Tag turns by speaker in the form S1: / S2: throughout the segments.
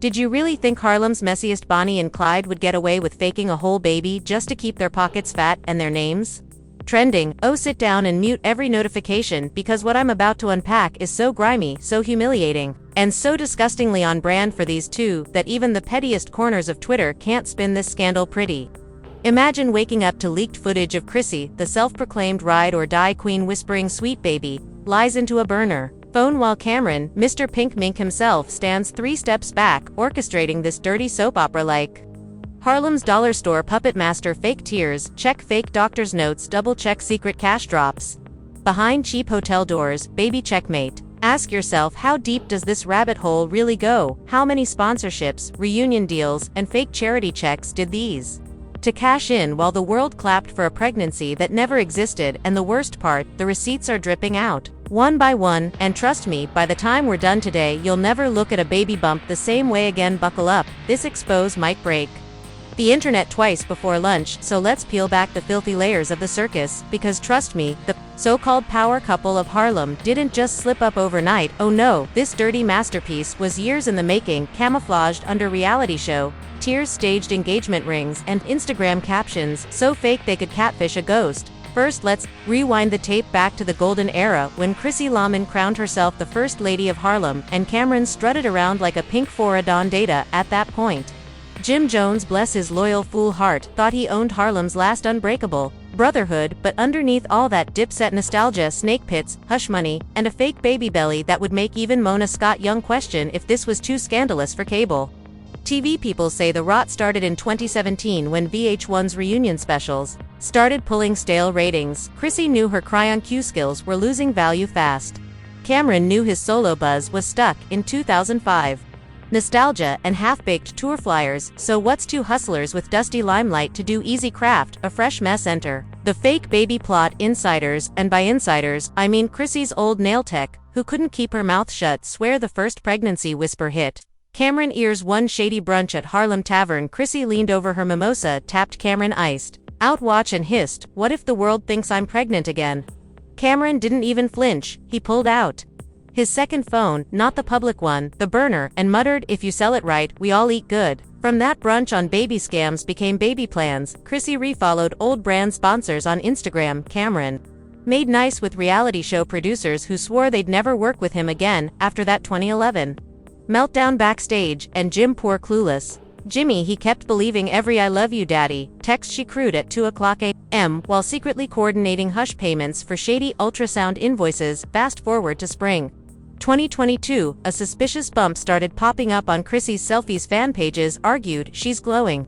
S1: Did you really think Harlem's messiest Bonnie and Clyde would get away with faking a whole baby just to keep their pockets fat and their names? Trending. Oh, sit down and mute every notification because what I'm about to unpack is so grimy, so humiliating, and so disgustingly on brand for these two that even the pettiest corners of Twitter can't spin this scandal pretty. Imagine waking up to leaked footage of Chrissy, the self-proclaimed ride-or-die queen whispering sweet baby, lies into a burner phone while Cameron, Mr. Pink Mink himself, stands 3 steps back, orchestrating this dirty soap opera-like. Harlem's dollar store puppet master fake tears, check fake doctor's notes, double-check secret cash drops. Behind cheap hotel doors, baby checkmate. Ask yourself, how deep does this rabbit hole really go? How many sponsorships, reunion deals, and fake charity checks did these to cash in while the world clapped for a pregnancy that never existed? And the worst part, the receipts are dripping out one by one, and trust me, by the time we're done today, you'll never look at a baby bump the same way again. Buckle up, this expose might break the internet twice before lunch, so let's peel back the filthy layers of the circus, because trust me, the so-called power couple of Harlem didn't just slip up overnight. Oh no, this dirty masterpiece was years in the making, camouflaged under reality show, tears, staged engagement rings, and Instagram captions so fake they could catfish a ghost. First, let's rewind the tape back to the golden era when Chrissy Lohman crowned herself the First Lady of Harlem, and Cameron strutted around like a pink Fora Don Data. At that point, Jim Jones, bless his loyal fool heart, thought he owned Harlem's last unbreakable brotherhood, but underneath all that dipset nostalgia, snake pits, hush money, and a fake baby belly that would make even Mona Scott Young question if this was too scandalous for cable TV. People say the rot started in 2017 when VH1's reunion specials started pulling stale ratings. Chrissy knew her cry-on-cue skills were losing value fast. Cameron knew his solo buzz was stuck in 2005. Nostalgia and half-baked tour flyers, so what's two hustlers with dusty limelight to do? Easy craft, a fresh mess. Enter the fake baby plot insiders, and by insiders, I mean Chrissy's old nail tech, who couldn't keep her mouth shut. Swear the first pregnancy whisper hit Cameron ears. One shady brunch at Harlem Tavern, Chrissy leaned over her mimosa, tapped Cameron iced out watch and hissed, "What if the world thinks I'm pregnant again?" Cameron didn't even flinch. He pulled out his second phone, not the public one, the burner, and muttered, "If you sell it right, we all eat good." From that brunch on baby scams became baby plans. Chrissy refollowed old brand sponsors on Instagram. Cameron made nice with reality show producers who swore they'd never work with him again after that 2011 meltdown backstage, and Jim, poor clueless Jimmy, he kept believing every "I love you daddy" text she crewed at 2:00 a.m. while secretly coordinating hush payments for shady ultrasound invoices. Fast forward to spring 2022, a suspicious bump started popping up on Chrissy's selfies. Fan pages argued she's glowing,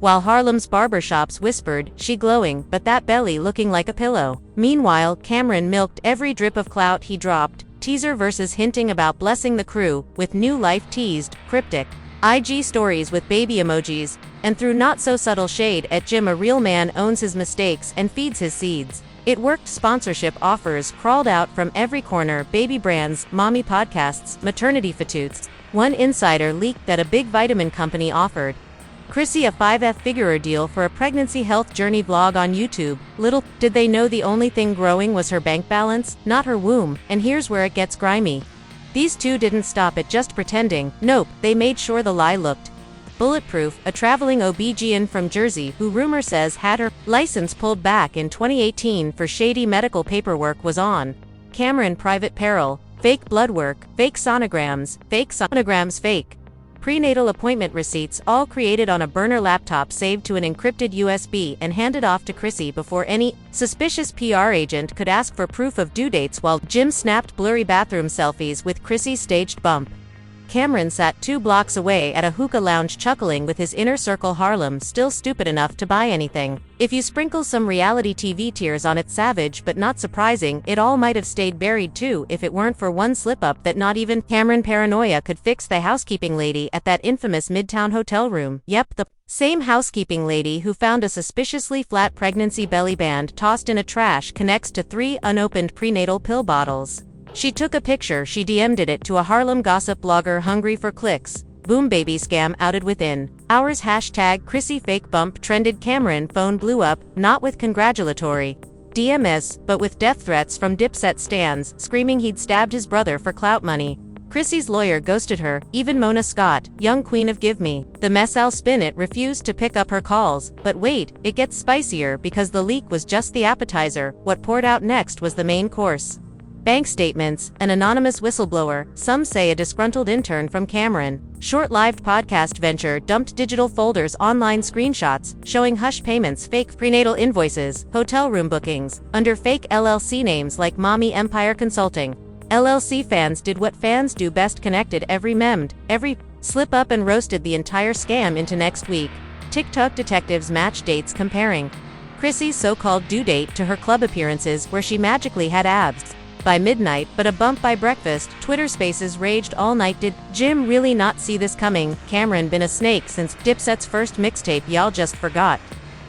S1: while Harlem's barbershops whispered she glowing, but that belly looking like a pillow. Meanwhile, Cameron milked every drip of clout he dropped, teaser versus hinting about blessing the crew with new life, teased cryptic IG stories with baby emojis, and threw not-so-subtle shade at Jim. A real man owns his mistakes and feeds his seeds. It worked. Sponsorship offers crawled out from every corner, baby brands, mommy podcasts, maternity fatutes. One insider leaked that a big vitamin company offered Chrissy a 5-figure deal for a pregnancy health journey vlog on YouTube. Little did they know the only thing growing was her bank balance, not her womb. And here's where it gets grimy. These two didn't stop at just pretending. Nope, they made sure the lie looked bulletproof. A traveling OB-GYN from Jersey, who rumor says had her license pulled back in 2018 for shady medical paperwork, was on Cameron private peril. Fake blood work, fake sonograms, fake prenatal appointment receipts, all created on a burner laptop saved to an encrypted USB and handed off to Chrissy before any suspicious PR agent could ask for proof of due dates. While Jim snapped blurry bathroom selfies with Chrissy's staged bump, Cameron sat 2 blocks away at a hookah lounge chuckling with his inner circle. Harlem still stupid enough to buy anything. If you sprinkle some reality TV tears on it, savage but not surprising, it all might have stayed buried too if it weren't for one slip-up that not even Cameron paranoia could fix. The housekeeping lady at that infamous Midtown hotel room. Yep, the same housekeeping lady who found a suspiciously flat pregnancy belly band tossed in a trash connects to 3 unopened prenatal pill bottles. She took a picture, she DM'd it to a Harlem gossip blogger hungry for clicks. Boom, baby scam outed within hours. Hashtag Chrissy fake bump trended. Cameron phone blew up, not with congratulatory DMs, but with death threats from Dipset stans, screaming he'd stabbed his brother for clout money. Chrissy's lawyer ghosted her, even Mona Scott, young queen of Give Me the Mess I'll Spin It, refused to pick up her calls. But wait, it gets spicier because the leak was just the appetizer. What poured out next was the main course. Bank statements, an anonymous whistleblower, some say a disgruntled intern from Cameron, short-lived podcast venture dumped digital folders, online screenshots showing hush payments, fake prenatal invoices, hotel room bookings, under fake LLC names like Mommy Empire Consulting. LLC fans did what fans do best: connected every memed, every slip up and roasted the entire scam into next week. TikTok detectives match dates comparing Chrissy's so-called due date to her club appearances where she magically had abs by midnight, but a bump by breakfast. Twitter Spaces raged all night. Did Jim really not see this coming? Cameron been a snake since Dipset's first mixtape, y'all just forgot.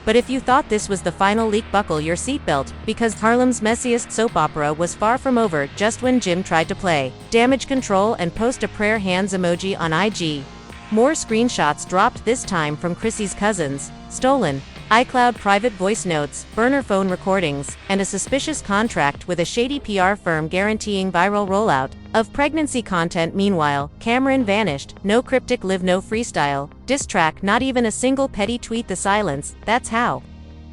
S1: But if you thought this was the final leak, buckle your seatbelt, because Harlem's messiest soap opera was far from over just when Jim tried to play damage control and post a prayer hands emoji on IG. More screenshots dropped, this time from Chrissy's cousins, stolen iCloud private voice notes, burner phone recordings, and a suspicious contract with a shady PR firm guaranteeing viral rollout of pregnancy content. Meanwhile, Cameron vanished. No cryptic live, no freestyle diss track, not even a single petty tweet. The silence, that's how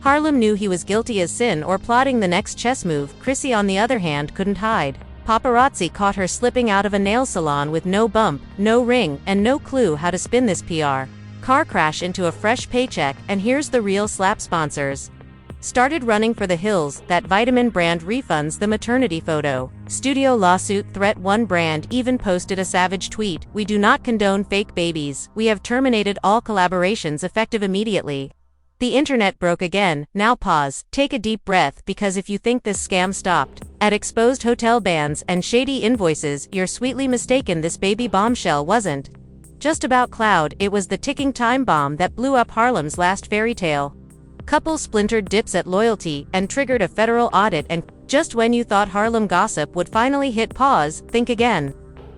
S1: Harlem knew he was guilty as sin or plotting the next chess move. Chrissy, on the other hand, couldn't hide. Paparazzi caught her slipping out of a nail salon with no bump, no ring, and no clue how to spin this PR car crash into a fresh paycheck. And here's the real slap: sponsors started running for the hills. That vitamin brand refunds the maternity photo. Studio lawsuit threat. One brand even posted a savage tweet: "We do not condone fake babies. We have terminated all collaborations effective immediately." The internet broke again. Now pause, take a deep breath, because if you think this scam stopped at exposed hotel bans and shady invoices, you're sweetly mistaken. This baby bombshell wasn't just about cloud, it was the ticking time bomb that blew up Harlem's last fairy tale. Couple splintered Dipset loyalty and triggered a federal audit. And just when you thought Harlem gossip would finally hit pause, think again.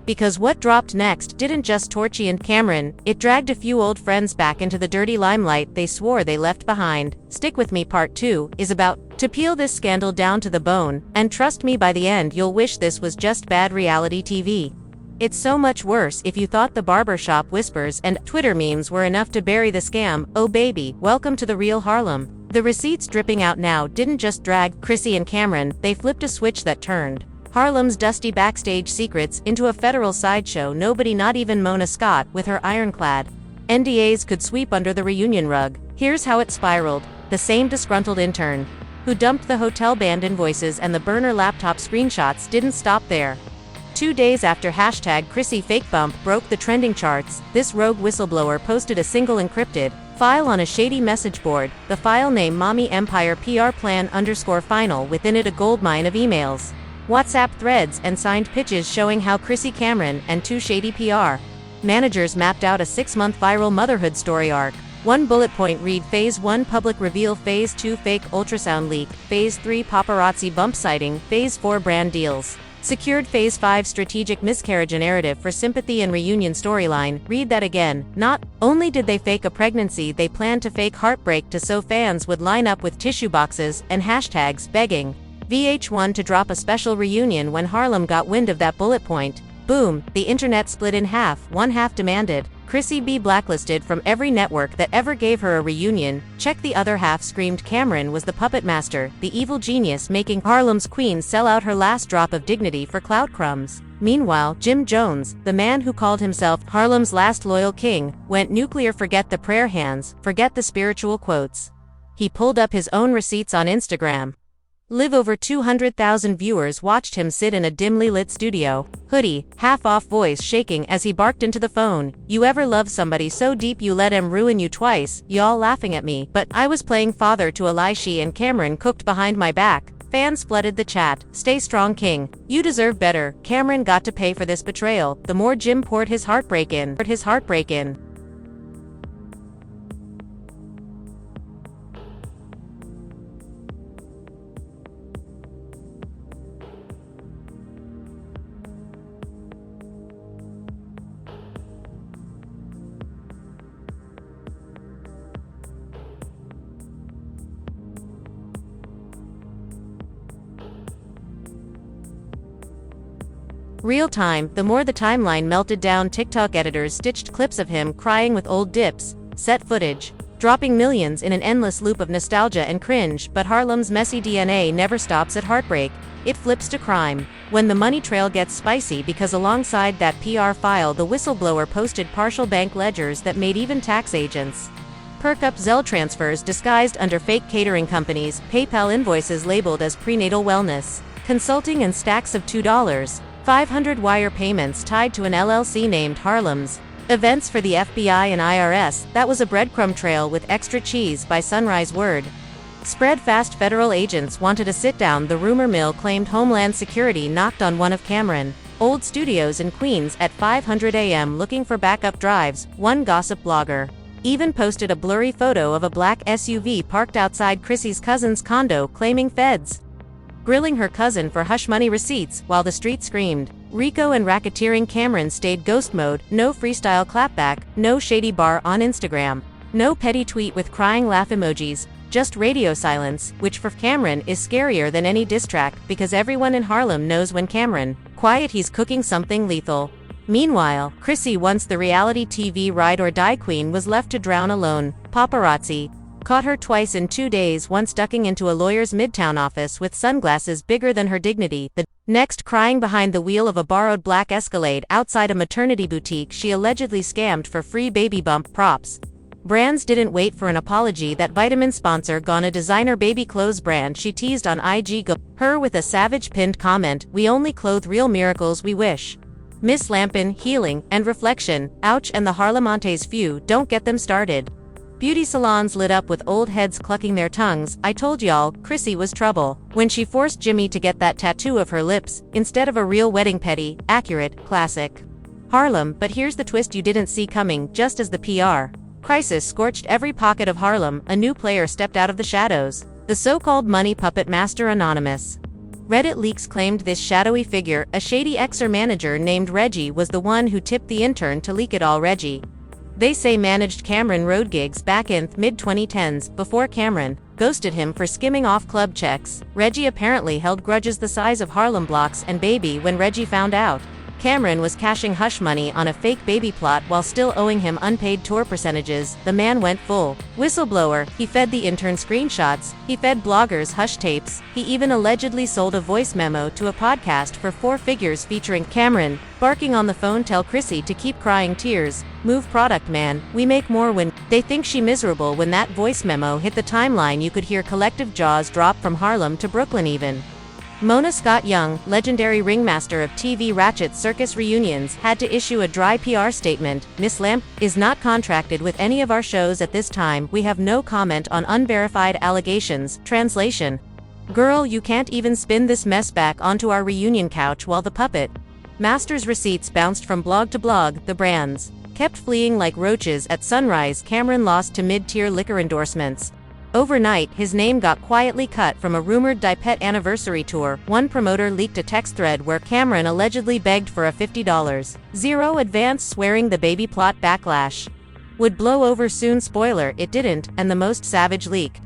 S1: Because what dropped next didn't just torch and Cameron, it dragged a few old friends back into the dirty limelight they swore they left behind. Stick with me, part 2 is about to peel this scandal down to the bone, and trust me, by the end you'll wish this was just bad reality TV. It's so much worse. If you thought the barbershop whispers and Twitter memes were enough to bury the scam, oh baby, welcome to the real Harlem. The receipts dripping out now didn't just drag Chrissy and Cameron, they flipped a switch that turned Harlem's dusty backstage secrets into a federal sideshow. Nobody, not even Mona Scott with her ironclad NDAs, could sweep under the reunion rug. Here's how it spiraled. The same disgruntled intern who dumped the hotel band invoices and the burner laptop screenshots didn't stop there. 2 days after #ChrissyFakeBump broke the trending charts, this rogue whistleblower posted a single encrypted file on a shady message board. The file name Mommy Empire PR Plan _final, within it a goldmine of emails, WhatsApp threads, and signed pitches showing how Chrissy, Cameron, and 2 shady PR managers mapped out a 6-month viral motherhood story arc. One bullet point read: Phase 1 public reveal, Phase 2 fake ultrasound leak, Phase 3 paparazzi bump sighting, Phase 4 brand deals secured, Phase 5 strategic miscarriage, a narrative for sympathy and reunion storyline. Read that again. Not only did they fake a pregnancy, they planned to fake heartbreak so fans would line up with tissue boxes and hashtags begging VH1 to drop a special reunion. When Harlem got wind of that bullet point, boom, the internet split in half. One half demanded Chrissy be blacklisted from every network that ever gave her a reunion. Check. The other half screamed Cameron was the puppet master, the evil genius making Harlem's queen sell out her last drop of dignity for clout crumbs. Meanwhile, Jim Jones, the man who called himself Harlem's last loyal king, went nuclear. Forget the prayer hands, forget the spiritual quotes. He pulled up his own receipts on Instagram. Live over 200,000 viewers watched him sit in a dimly lit studio, hoodie, half-off, voice shaking as he barked into the phone. You ever love somebody so deep you let him ruin you twice? Y'all laughing at me, but I was playing father to a lie she and Cameron cooked behind my back. Fans flooded the chat. Stay strong, king. You deserve better. Cameron got to pay for this betrayal. The more Jim poured his heartbreak in. Real time, the more the timeline melted down, TikTok editors stitched clips of him crying with old dips, set footage, dropping millions in an endless loop of nostalgia and cringe. But Harlem's messy DNA never stops at heartbreak, it flips to crime. When the money trail gets spicy, because alongside that PR file the whistleblower posted partial bank ledgers that made even tax agents perk up, Zelle transfers disguised under fake catering companies, PayPal invoices labeled as prenatal wellness consulting, and stacks of $2.500 wire payments tied to an LLC named Harlem's Events for the FBI and IRS. That was a breadcrumb trail with extra cheese. By sunrise, word spread fast. Federal agents wanted to sit down. The rumor mill claimed Homeland Security knocked on one of Cameron's old studios in Queens at 5:00 a.m. looking for backup drives. One gossip blogger even posted a blurry photo of a black SUV parked outside Chrissy's cousin's condo, claiming feds grilling her cousin for hush money receipts, while the street screamed RICO and racketeering. Cameron stayed ghost mode. No freestyle clapback, no shady bar on Instagram, no petty tweet with crying laugh emojis, just radio silence, which for Cameron is scarier than any diss track, because everyone in Harlem knows when Cameron quiet, he's cooking something lethal. Meanwhile, Chrissy, once the reality TV ride or die queen, was left to drown alone. Paparazzi caught her twice in 2 days, once ducking into a lawyer's Midtown office with sunglasses bigger than her dignity, the next crying behind the wheel of a borrowed black Escalade outside a maternity boutique she allegedly scammed for free baby bump props. Brands didn't wait for an apology. That vitamin sponsor gone, a designer baby clothes brand she teased on IG, go her with a savage pinned comment, "We only clothe real miracles, we wish." Miss Lampin, healing, and reflection, ouch. And the Harlemantes, few, don't get them started. Beauty salons lit up with old heads clucking their tongues. I told y'all, Chrissy was trouble when she forced Jimmy to get that tattoo of her lips, instead of a real wedding. Petty, accurate, classic Harlem. But here's the twist you didn't see coming. Just as the PR crisis scorched every pocket of Harlem, a new player stepped out of the shadows. The so-called money puppet master Anonymous. Reddit leaks claimed this shadowy figure, a shady ex or manager named Reggie, was the one who tipped the intern to leak it all. Reggie, they say, managed Cameron road gigs back in mid-2010s, before Cameron ghosted him for skimming off club checks. Reggie apparently held grudges the size of Harlem blocks and baby. When Reggie found out Cameron was cashing hush money on a fake baby plot while still owing him unpaid tour percentages, the man went full whistleblower. He fed the intern screenshots, he fed bloggers hush tapes, he even allegedly sold a voice memo to a podcast for 4 figures featuring Cameron barking on the phone, "Tell Chrissy to keep crying, tears, move product man, we make more when they think she miserable." When that voice memo hit the timeline, you could hear collective jaws drop from Harlem to Brooklyn. Even Mona Scott Young, legendary ringmaster of TV Ratchet circus reunions, had to issue a dry PR statement. Miss Lamp is not contracted with any of our shows at this time. We have no comment on unverified allegations. Translation: girl, you can't even spin this mess back onto our reunion couch. While the puppet master's receipts bounced from blog to blog, the brands kept fleeing like roaches. At sunrise, Cameron lost to mid-tier liquor endorsements. Overnight, his name got quietly cut from a rumored Dipet anniversary tour. One promoter leaked a text thread where Cameron allegedly begged for a $50 advance, swearing the baby plot backlash would blow over soon. Spoiler, it didn't, and the most savage leak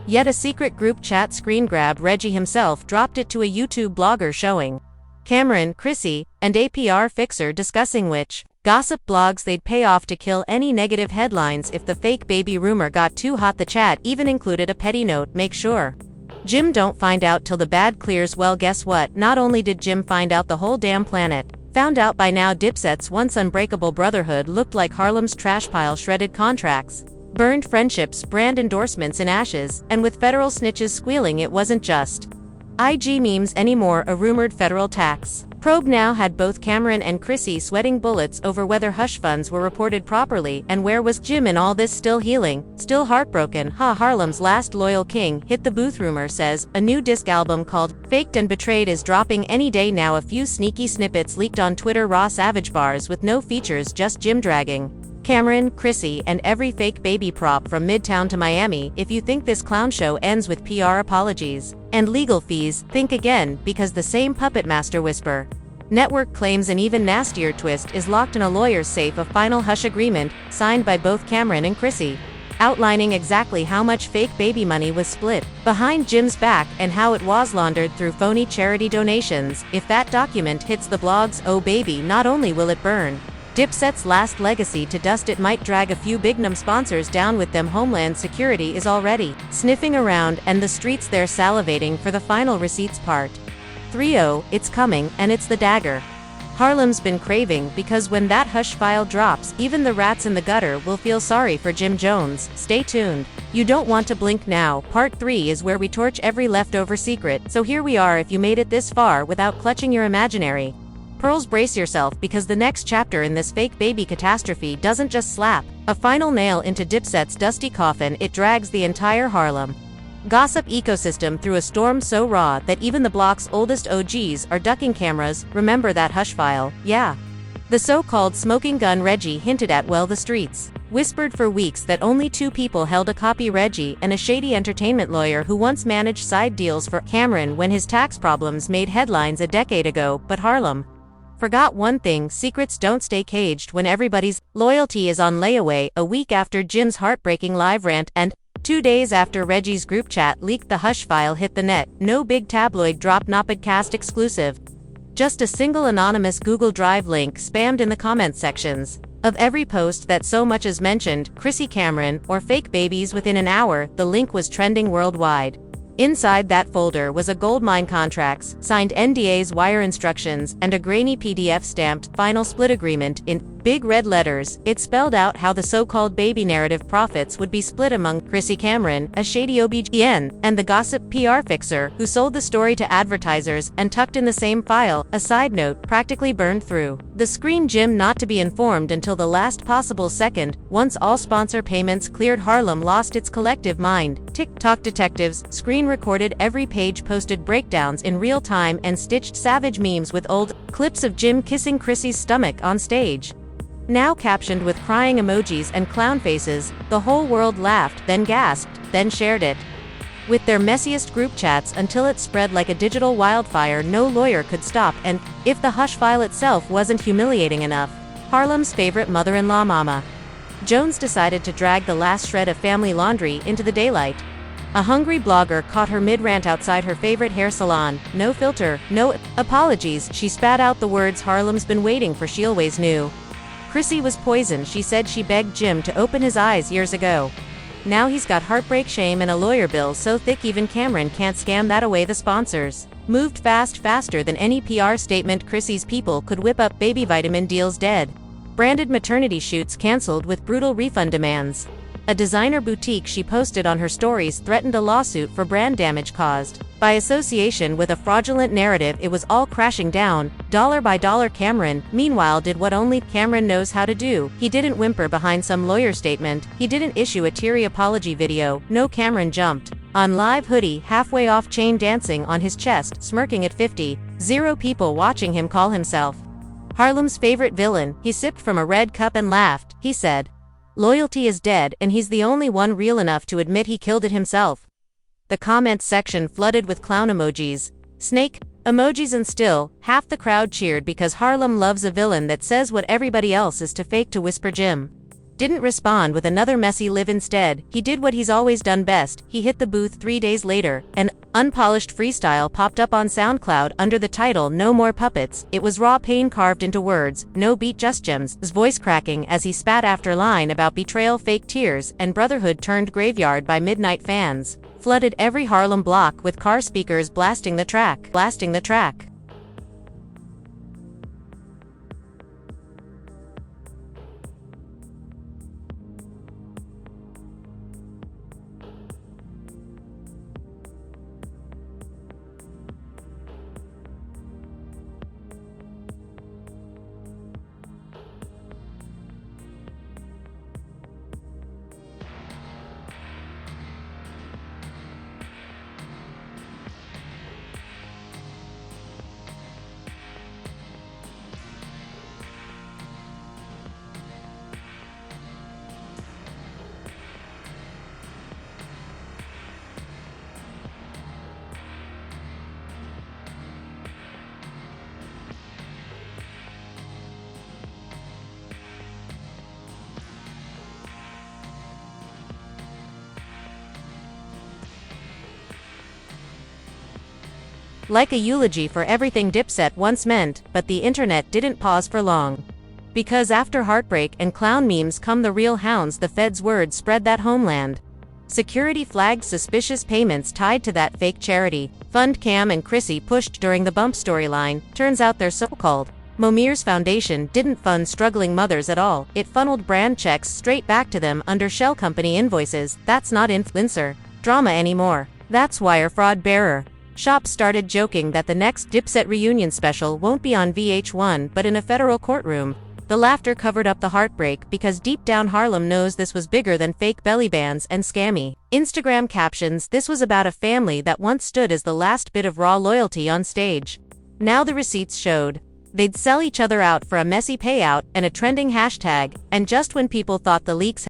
S1: yet, a secret group chat screen grab. Reggie himself dropped it to a YouTube blogger showing Cameron, Chrissy, and a PR fixer discussing which gossip blogs they'd pay off to kill any negative headlines if the fake baby rumor got too hot. The chat even included a petty note: make sure Jim don't find out till the bad clears. Well, guess what? Not only did Jim find out, the whole damn planet found out by now. Dipset's once unbreakable brotherhood looked like Harlem's trash pile: shredded contracts, burned friendships, brand endorsements in ashes, and with federal snitches squealing it wasn't just IG memes anymore. A rumored federal tax probe now had both Cameron and Chrissy sweating bullets over whether hush funds were reported properly, and where was Jim in all this? Still healing, still heartbroken. Harlem's last loyal king hit the booth. Rumor says a new disc album called Faked and Betrayed is dropping any day now. A few sneaky snippets leaked on Twitter. Raw savage bars with no features, just Jim dragging Cameron, Chrissy, and every fake baby prop from Midtown to Miami. If you think this clown show ends with PR apologies and legal fees, think again, because the same puppet master whisper network claims an even nastier twist is locked in a lawyer's safe: a final hush agreement signed by both Cameron and Chrissy. outlining exactly how much fake baby money was split behind Jim's back and how it was laundered through phony charity donations. If that document hits the blogs, oh baby, not only will it burn Dipset's last legacy to dust, it might drag a few big-name sponsors down with them. Homeland Security is already sniffing around, and the streets they're salivating for the final receipts. Part 3. It's coming, and it's the dagger Harlem's been craving, because when that hush file drops, even the rats in the gutter will feel sorry for Jim Jones. Stay tuned. You don't want to blink now. Part 3 is where we torch every leftover secret, so here we are if you made it this far without clutching your imaginary pearls. Brace yourself, because the next chapter in this fake baby catastrophe doesn't just slap a final nail into Dipset's dusty coffin, it drags the entire Harlem gossip ecosystem through a storm so raw that even the block's oldest OGs are ducking cameras. Remember that hush file? Yeah. The so-called smoking gun Reggie hinted at. Well, the streets whispered for weeks that only 2 people held a copy: Reggie and a shady entertainment lawyer who once managed side deals for Cameron when his tax problems made headlines a decade ago. But Harlem forgot one thing: secrets don't stay caged when everybody's loyalty is on layaway. A week after Jim's heartbreaking live rant, and 2 days after Reggie's group chat leaked, the hush file hit the net. No big tabloid drop, no podcast exclusive. Just a single anonymous Google Drive link spammed in the comments sections of every post that so much as mentioned Chrissy Cameron or fake babies. Within an hour, the link was trending worldwide. Inside that folder was a goldmine: contracts, signed NDAs, wire instructions, and a grainy PDF stamped final split agreement. In big red letters, it spelled out how the so-called baby narrative profits would be split among Chrissy Cameron, a shady OBGYN, and the gossip PR fixer who sold the story to advertisers. And tucked in the same file, a side note practically burned through the screen: Jim not to be informed until the last possible second. Once all sponsor payments cleared, Harlem lost its collective mind. TikTok detectives screen recorded every page, posted breakdowns in real time, and stitched savage memes with old clips of Jim kissing Chrissy's stomach on stage, now captioned with crying emojis and clown faces. The whole world laughed, then gasped, then shared it with their messiest group chats until it spread like a digital wildfire no lawyer could stop. And if the hush file itself wasn't humiliating enough, Harlem's favorite mother-in-law, Mama Jones, decided to drag the last shred of family laundry into the daylight. A hungry blogger caught her mid-rant outside her favorite hair salon. No filter, no apologies, she spat out the words Harlem's been waiting for. She always knew Chrissy was poison. She said she begged Jim to open his eyes years ago. Now he's got heartbreak, shame, and a lawyer bill so thick even Cameron can't scam that away. The sponsors moved fast, faster than any PR statement Chrissy's people could whip up. Baby vitamin deals dead. Branded maternity shoots canceled with brutal refund demands. A designer boutique she posted on her stories threatened a lawsuit for brand damage caused by association with a fraudulent narrative. It was all crashing down, dollar by dollar. Cameron, meanwhile, did what only Cameron knows how to do. He didn't whimper behind some lawyer statement. He didn't issue a teary apology video. No, Cameron jumped on live, hoodie halfway off, chain dancing on his chest, smirking at 50,000 people watching him, call himself Harlem's favorite villain. He sipped from a red cup and laughed. He said, "Loyalty is dead, and he's the only one real enough to admit he killed it himself." The comments section flooded with clown emojis, snake emojis, and still, half the crowd cheered because Harlem loves a villain that says what everybody else is to fake to whisper. Jim didn't respond with another messy live. Instead, he did what he's always done best. He hit the booth. 3 days later, an unpolished freestyle popped up on SoundCloud under the title "No More Puppets." It was raw pain carved into words, no beat, just Jim's voice cracking as he spat after line about betrayal. Fake tears and brotherhood turned graveyard by midnight. Fans flooded every Harlem block with car speakers blasting the track. Like a eulogy for everything Dipset once meant, but the internet didn't pause for long. Because after heartbreak and clown memes come the real hounds. The Fed's word spread that Homeland Security flagged suspicious payments tied to that fake charity fund Cam and Chrissy pushed during the bump storyline. Turns out their so-called Momir's Foundation didn't fund struggling mothers at all. It funneled brand checks straight back to them under shell company invoices. That's not influencer drama anymore. That's wire fraud bearer. Shops started joking that the next Dipset reunion special won't be on VH1 but in a federal courtroom. The laughter covered up the heartbreak because deep down Harlem knows this was bigger than fake belly bands and scammy Instagram captions. This was about a family that once stood as the last bit of raw loyalty on stage. Now the receipts showed. They'd sell each other out for a messy payout and a trending hashtag, and just when people thought the leaks